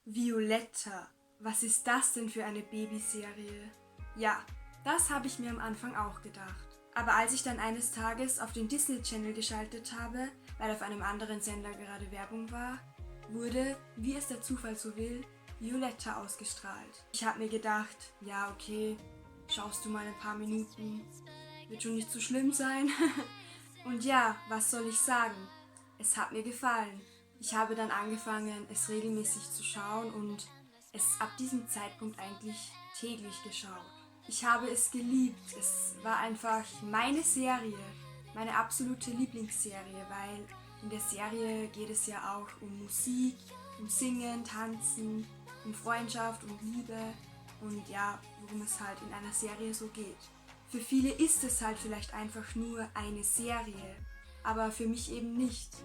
Violetta, was ist das denn für eine Babyserie? Ja, das habe ich mir am Anfang auch gedacht. Aber als ich dann eines Tages auf den Disney Channel geschaltet habe, weil auf einem anderen Sender gerade Werbung war, wurde, wie es der Zufall so will, Violetta ausgestrahlt. Ich habe mir gedacht, ja okay, schaust du mal ein paar Minuten, wird schon nicht so schlimm sein. Und ja, was soll ich sagen? Es hat mir gefallen. Ich habe dann angefangen, es regelmäßig zu schauen und es ab diesem Zeitpunkt eigentlich täglich geschaut. Ich habe es geliebt. Es war einfach meine Serie, meine absolute Lieblingsserie, weil in der Serie geht es ja auch um Musik, um Singen, Tanzen, um Freundschaft, um Liebe und ja, worum es halt in einer Serie so geht. Für viele ist es halt vielleicht einfach nur eine Serie, aber für mich eben nicht.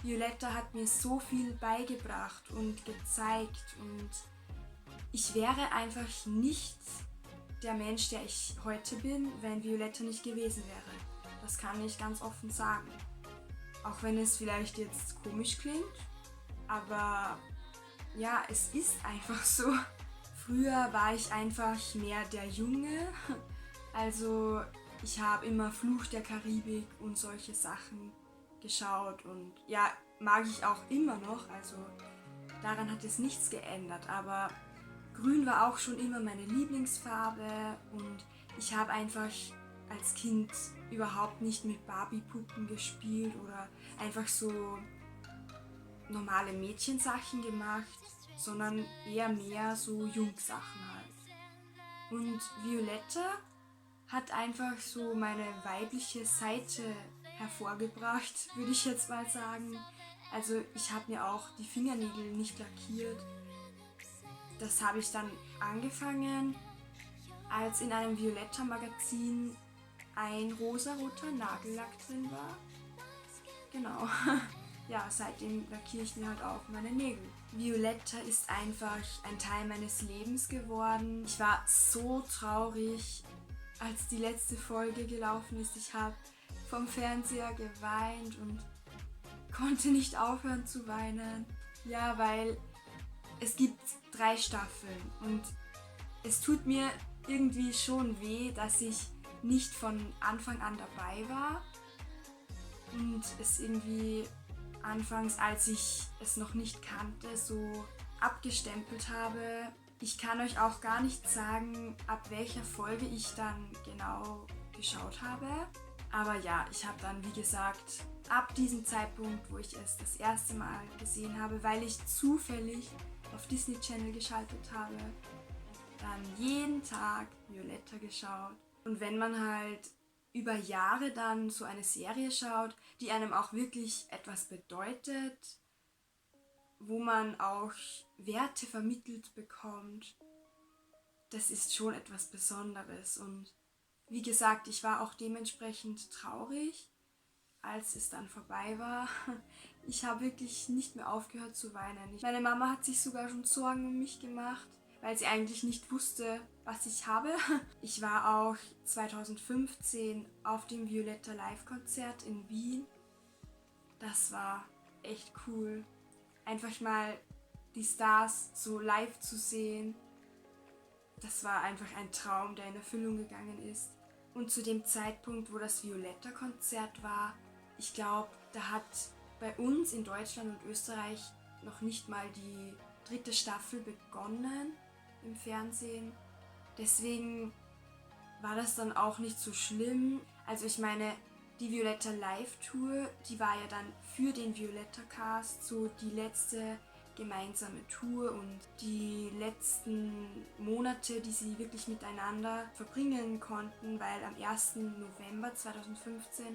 Violetta hat mir so viel beigebracht und gezeigt und ich wäre einfach nicht der Mensch, der ich heute bin, wenn Violetta nicht gewesen wäre. Das kann ich ganz offen sagen. Auch wenn es vielleicht jetzt komisch klingt, aber ja, es ist einfach so. Früher war ich einfach mehr der Junge, also ich habe immer Fluch der Karibik und solche Sachen geschaut und ja, mag ich auch immer noch, also daran hat es nichts geändert, aber Grün war auch schon immer meine Lieblingsfarbe und ich habe einfach als Kind überhaupt nicht mit Barbie-Puppen gespielt oder einfach so normale Mädchensachen gemacht, sondern eher mehr so Jungsachen halt. Und Violetta hat einfach so meine weibliche Seite hervorgebracht, würde ich jetzt mal sagen. Also ich habe mir auch die Fingernägel nicht lackiert. Das habe ich dann angefangen, als in einem Violetta-Magazin ein rosaroter Nagellack drin war. Genau. Ja, seitdem lackiere ich mir halt auch meine Nägel. Violetta ist einfach ein Teil meines Lebens geworden. Ich war so traurig, als die letzte Folge gelaufen ist. Ich habe vom Fernseher geweint und konnte nicht aufhören zu weinen. Ja, weil es gibt 3 Staffeln und es tut mir irgendwie schon weh, dass ich nicht von Anfang an dabei war und es irgendwie anfangs, als ich es noch nicht kannte, so abgestempelt habe. Ich kann euch auch gar nicht sagen, ab welcher Folge ich dann genau geschaut habe. Aber ja, ich habe dann, wie gesagt, ab diesem Zeitpunkt, wo ich es das erste Mal gesehen habe, weil ich zufällig auf Disney Channel geschaltet habe, dann jeden Tag Violetta geschaut. Und wenn man halt über Jahre dann so eine Serie schaut, die einem auch wirklich etwas bedeutet, wo man auch Werte vermittelt bekommt, das ist schon etwas Besonderes. Und wie gesagt, ich war auch dementsprechend traurig, als es dann vorbei war. Ich habe wirklich nicht mehr aufgehört zu weinen. Meine Mama hat sich sogar schon Sorgen um mich gemacht, weil sie eigentlich nicht wusste, was ich habe. Ich war auch 2015 auf dem Violetta Live-Konzert in Wien. Das war echt cool. Einfach mal die Stars so live zu sehen. Das war einfach ein Traum, der in Erfüllung gegangen ist. Und zu dem Zeitpunkt, wo das Violetta-Konzert war, ich glaube, da hat bei uns in Deutschland und Österreich noch nicht mal die 3. Staffel begonnen im Fernsehen. Deswegen war das dann auch nicht so schlimm. Also ich meine, die Violetta Live-Tour, die war ja dann für den Violetta-Cast so die letzte gemeinsame Tour und die letzten Monate, die sie wirklich miteinander verbringen konnten, weil am 1. November 2015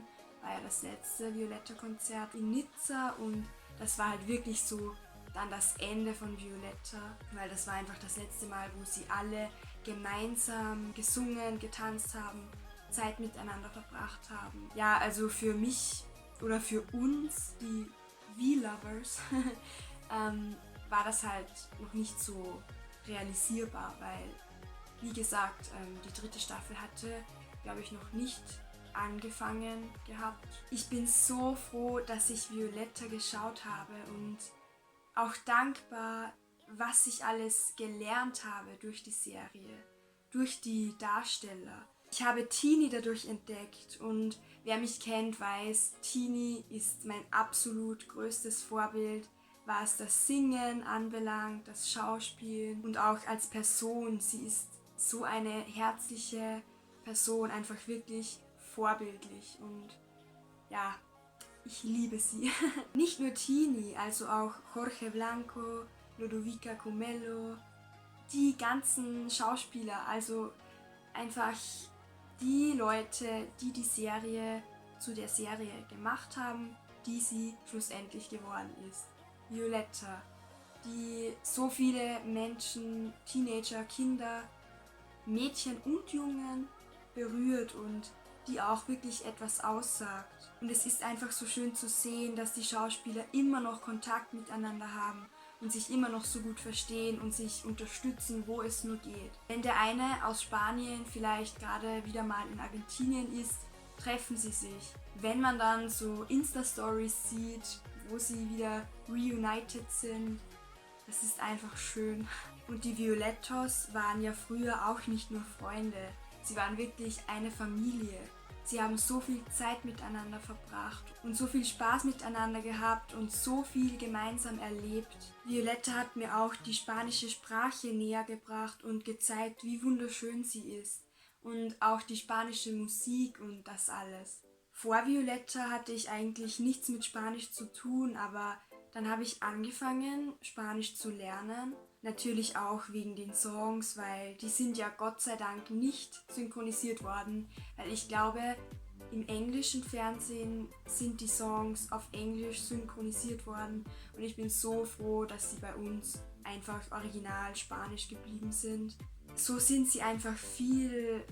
war ja das letzte Violetta-Konzert in Nizza und das war halt wirklich so dann das Ende von Violetta, weil das war einfach das letzte Mal, wo sie alle gemeinsam gesungen, getanzt haben, Zeit miteinander verbracht haben. Ja, also für mich oder für uns, die V-Lovers, war das halt noch nicht so realisierbar, weil, wie gesagt, die 3. Staffel hatte, glaube ich, noch nicht angefangen gehabt. Ich bin so froh, dass ich Violetta geschaut habe und auch dankbar, was ich alles gelernt habe durch die Serie, durch die Darsteller. Ich habe Teenie dadurch entdeckt und wer mich kennt, weiß, Teenie ist mein absolut größtes Vorbild, was das Singen anbelangt, das Schauspielen und auch als Person. Sie ist so eine herzliche Person, einfach wirklich vorbildlich und ja, ich liebe sie. Nicht nur Teenie, also auch Jorge Blanco, Lodovica Comello, die ganzen Schauspieler, also einfach die Leute, die die Serie zu der Serie gemacht haben, die sie schlussendlich geworden ist. Violetta, die so viele Menschen, Teenager, Kinder, Mädchen und Jungen berührt und die auch wirklich etwas aussagt. Und es ist einfach so schön zu sehen, dass die Schauspieler immer noch Kontakt miteinander haben und sich immer noch so gut verstehen und sich unterstützen, wo es nur geht. Wenn der eine aus Spanien vielleicht gerade wieder mal in Argentinien ist, treffen sie sich. Wenn man dann so Insta-Stories sieht, wo sie wieder reunited sind, das ist einfach schön. Und die Violettos waren ja früher auch nicht nur Freunde, sie waren wirklich eine Familie. Sie haben so viel Zeit miteinander verbracht und so viel Spaß miteinander gehabt und so viel gemeinsam erlebt. Violetta hat mir auch die spanische Sprache näher gebracht und gezeigt, wie wunderschön sie ist. Und auch die spanische Musik und das alles. Vor Violetta hatte ich eigentlich nichts mit Spanisch zu tun, aber dann habe ich angefangen, Spanisch zu lernen. Natürlich auch wegen den Songs, weil die sind ja Gott sei Dank nicht synchronisiert worden. Weil ich glaube, im englischen Fernsehen sind die Songs auf Englisch synchronisiert worden. Und ich bin so froh, dass sie bei uns einfach original Spanisch geblieben sind. So sind sie einfach viel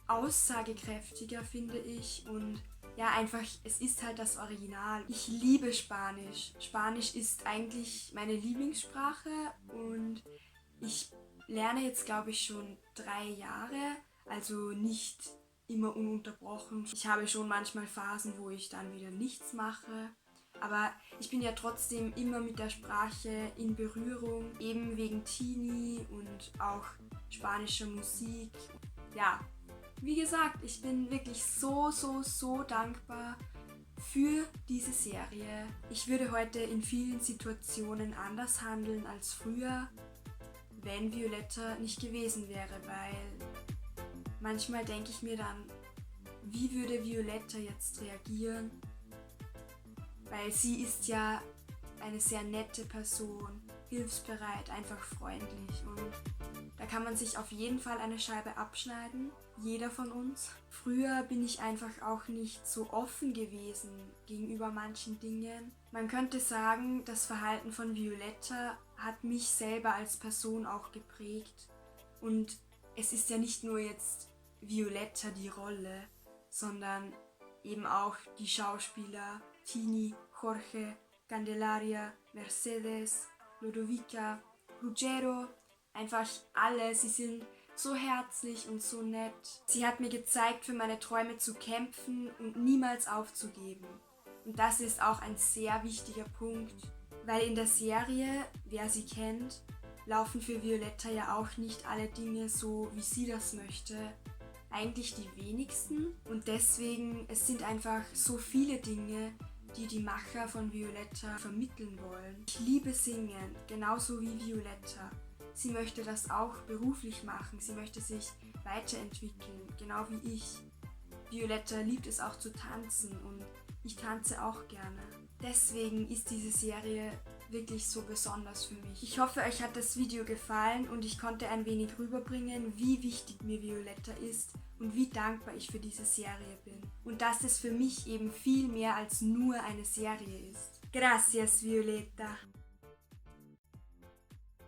aussagekräftiger, finde ich. Und ja, einfach, es ist halt das Original. Ich liebe Spanisch. Spanisch ist eigentlich meine Lieblingssprache und ich lerne jetzt, glaube ich, schon 3 Jahre, also nicht immer ununterbrochen. Ich habe schon manchmal Phasen, wo ich dann wieder nichts mache, aber ich bin ja trotzdem immer mit der Sprache in Berührung, eben wegen Teenie und auch spanischer Musik. Ja, wie gesagt, ich bin wirklich so dankbar für diese Serie. Ich würde heute in vielen Situationen anders handeln als früher, wenn Violetta nicht gewesen wäre, weil manchmal denke ich mir dann, wie würde Violetta jetzt reagieren? Weil sie ist ja eine sehr nette Person, hilfsbereit, einfach freundlich und da kann man sich auf jeden Fall eine Scheibe abschneiden, jeder von uns. Früher bin ich einfach auch nicht so offen gewesen gegenüber manchen Dingen. Man könnte sagen, das Verhalten von Violetta hat mich selber als Person auch geprägt. Und es ist ja nicht nur jetzt Violetta die Rolle, sondern eben auch die Schauspieler Tini, Jorge, Candelaria, Mercedes, Lodovica, Ruggero, einfach alle, sie sind so herzlich und so nett. Sie hat mir gezeigt, für meine Träume zu kämpfen und niemals aufzugeben. Und das ist auch ein sehr wichtiger Punkt, weil in der Serie, wer sie kennt, laufen für Violetta ja auch nicht alle Dinge so, wie sie das möchte. Eigentlich die wenigsten und deswegen, es sind einfach so viele Dinge, die die Macher von Violetta vermitteln wollen. Ich liebe Singen, genauso wie Violetta. Sie möchte das auch beruflich machen, sie möchte sich weiterentwickeln, genau wie ich. Violetta liebt es auch zu tanzen und ich tanze auch gerne. Deswegen ist diese Serie wirklich so besonders für mich. Ich hoffe, euch hat das Video gefallen und ich konnte ein wenig rüberbringen, wie wichtig mir Violetta ist und wie dankbar ich für diese Serie bin. Und dass es für mich eben viel mehr als nur eine Serie ist. Gracias, Violetta.